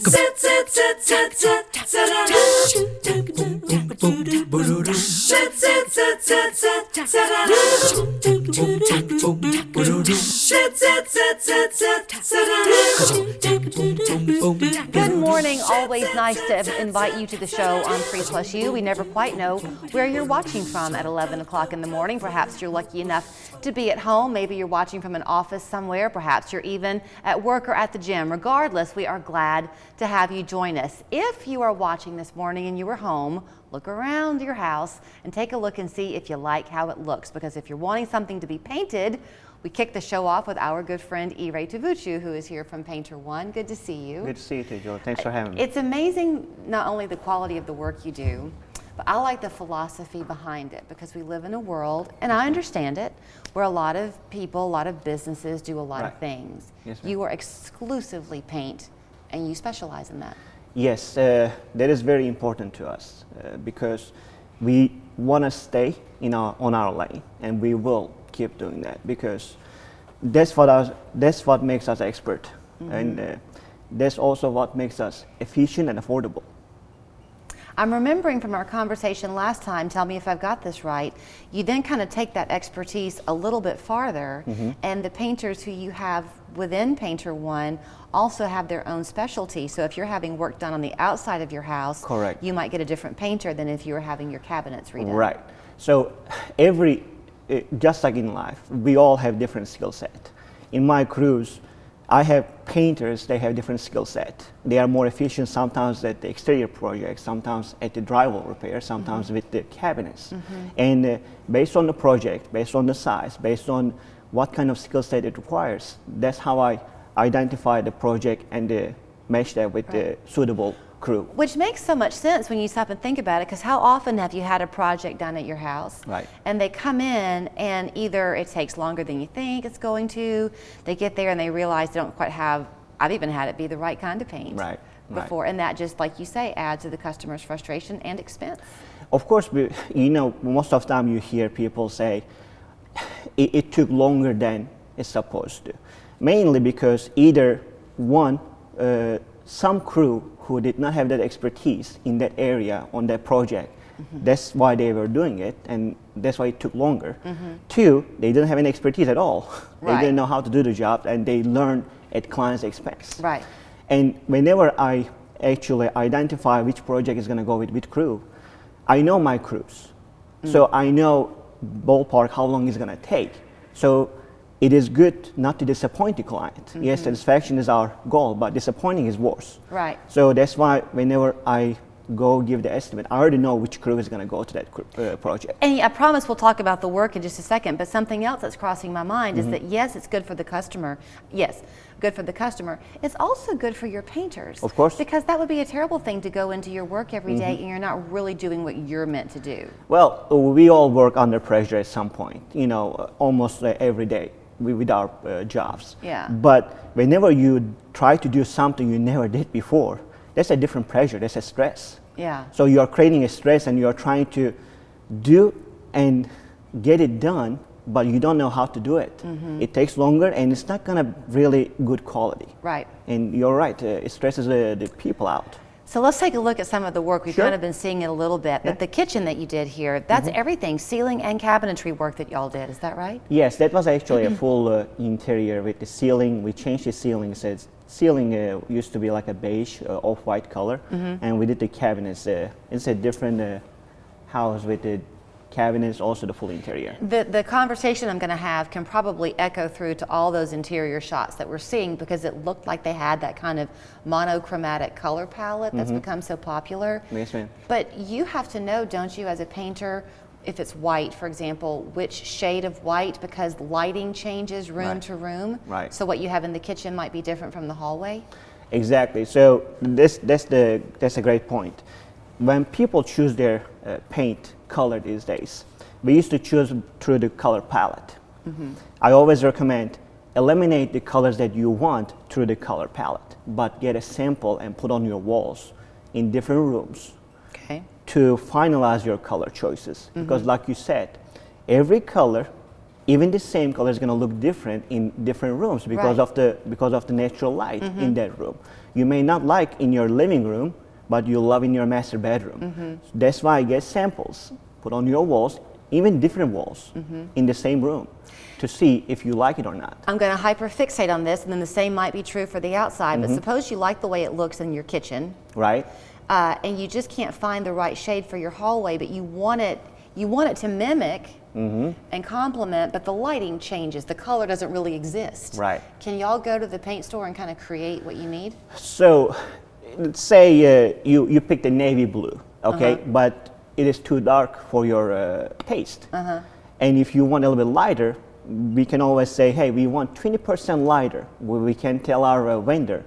Good morning. Always nice to invite you to the show on 3+U. We never quite know where you're watching from at 11 o'clock in the morning. Perhaps you're lucky enough to be at home. Maybe you're watching from an office somewhere. Perhaps you're even at work or at the gym. Regardless, we are glad to have you join us. If you are watching this morning and you were home, look around your house and take a look and see if you like how it looks. Because if you're wanting something to be painted, we kick the show off with our good friend Ire Tavuchu, who is here from Painter1. Good to see you. Good to see you too, Joe. Thanks for having me. It's amazing not only the quality of the work you do, but I like the philosophy behind it, because we live in a world, and I understand it, where a lot of people, a lot of businesses do a lot of things. Yes, ma'am. You are exclusively paint, and you specialize in that. Yes, that is very important to us because we want to stay on our lane, and we will keep doing that because that's what makes us expert, and that's also what makes us efficient and affordable. I'm remembering from our conversation last time, tell me if I've got this right, you then kind of take that expertise a little bit farther, and the painters who you have within Painter1 also have their own specialty. So if you're having work done on the outside of your house, correct, you might get a different painter than if you were having your cabinets redone. Right. So just like in life, we all have different skill set. In my crews, I have painters, they have different skill set. They are more efficient sometimes at the exterior projects, sometimes at the drywall repair, sometimes with the cabinets. And based on the project, based on the size, based on what kind of skill set it requires, that's how I identify the project and match that with the suitable crew. Which makes so much sense when you stop and think about it, because how often have you had a project done at your house, and they come in and either it takes longer than you think it's going to, they get there and they realize they don't quite have, I've even had it be the right kind of paint before, and that just, like you say, adds to the customer's frustration and expense. Of course, most of the time you hear people say it took longer than it's supposed to, mainly because either one, some crew who did not have that expertise in that area on that project, that's why they were doing it, and that's why it took longer. Two, they didn't have any expertise at all. They didn't know how to do the job, and they learned at client's expense. And whenever I actually identify which project is going to go with which crew, I know my crews. So I know ballpark how long it's going to take. So it is good not to disappoint the client. Yes, satisfaction is our goal, but disappointing is worse. So that's why whenever I go give the estimate, I already know which crew is going to go to that project. And I promise we'll talk about the work in just a second, but something else that's crossing my mind is that yes, it's good for the customer. Yes, good for the customer. It's also good for your painters. Of course. Because that would be a terrible thing to go into your work every day and you're not really doing what you're meant to do. Well, we all work under pressure at some point, almost every day with our jobs. But whenever you try to do something you never did before, that's a different pressure, that's a stress. So you are creating a stress and you are trying to do and get it done, but you don't know how to do it. It takes longer and it's not gonna really good quality. And you're right, it stresses the people out. So let's take a look at some of the work. We've kind of been seeing it a little bit, but the kitchen that you did here, that's everything, ceiling and cabinetry work that y'all did, is that right? Yes, that was actually a full interior with the ceiling. We changed the ceiling. Ceiling used to be like a beige, off-white color, and we did the cabinets. It's a different house with the cabinets, also the full interior. The conversation I'm going to have can probably echo through to all those interior shots that we're seeing, because it looked like they had that kind of monochromatic color palette that's become so popular. Yes, ma'am. But you have to know, don't you, as a painter, if it's white, for example, which shade of white, because lighting changes room to room. So what you have in the kitchen might be different from the hallway. Exactly. So that's a great point. When people choose their paint color these days, we used to choose through the color palette. I always recommend eliminate the colors that you want through the color palette, but get a sample and put on your walls in different rooms to finalize your color choices. Because like you said, every color even the same color is going to look different in different rooms because of the natural light in that room. You may not like in your living room, but you love in your master bedroom. So that's why I get samples put on your walls, even different walls in the same room, to see if you like it or not. I'm going to hyperfixate on this, and then the same might be true for the outside. But suppose you like the way it looks in your kitchen, right? And you just can't find the right shade for your hallway, but you want it to mimic and complement, but the lighting changes. The color doesn't really exist. Right. Can y'all go to the paint store and kind of create what you need? So, let's say you picked a navy blue, okay, but it is too dark for your taste. And if you want a little bit lighter, we can always say, hey, we want 20% lighter. We can tell our vendor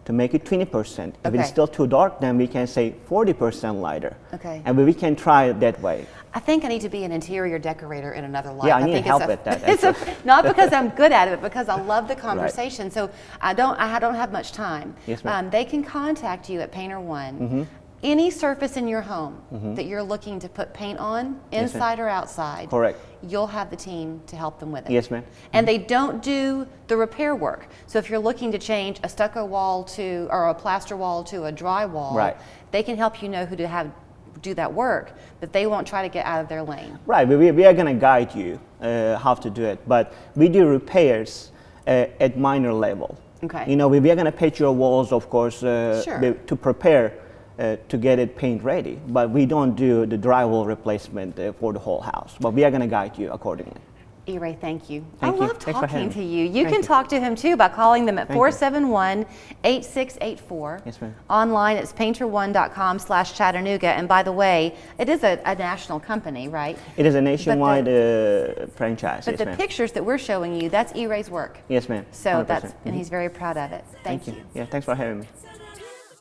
to make it 20%. If it's still too dark, then we can say 40% lighter. Okay. And we can try it that way. I think I need to be an interior decorator in another life. Yeah, I need help at that. Not because I'm good at it, but because I love the conversation. So I don't have much time. Yes, ma'am. They can contact you at Painter1. Any surface in your home that you're looking to put paint on, inside or outside, correct, you'll have the team to help them with it. Yes, ma'am. And they don't do the repair work. So if you're looking to change a stucco wall or a plaster wall to a dry wall, right, they can help you know who to do that work, but they won't try to get out of their lane. Right, we are going to guide you how to do it, but we do repairs at minor level. Okay. You know, we are going to patch your walls, of course, to prepare to get it paint ready, but we don't do the drywall replacement for the whole house, but we are going to guide you accordingly. E-Ray, thank you. Thank you. I love Thanks for talking having to me. you. You Thank can you. talk to him too by calling them at 471-8684. Yes, ma'am. Online, it's painter1.com/Chattanooga. And by the way, it is a national company, right? It is a nationwide franchise. But yes, the ma'am. pictures that we're showing you, that's E-Ray's work. Yes, ma'am. So 100%. and he's very proud of it. Thank you. Yeah, thanks for having me.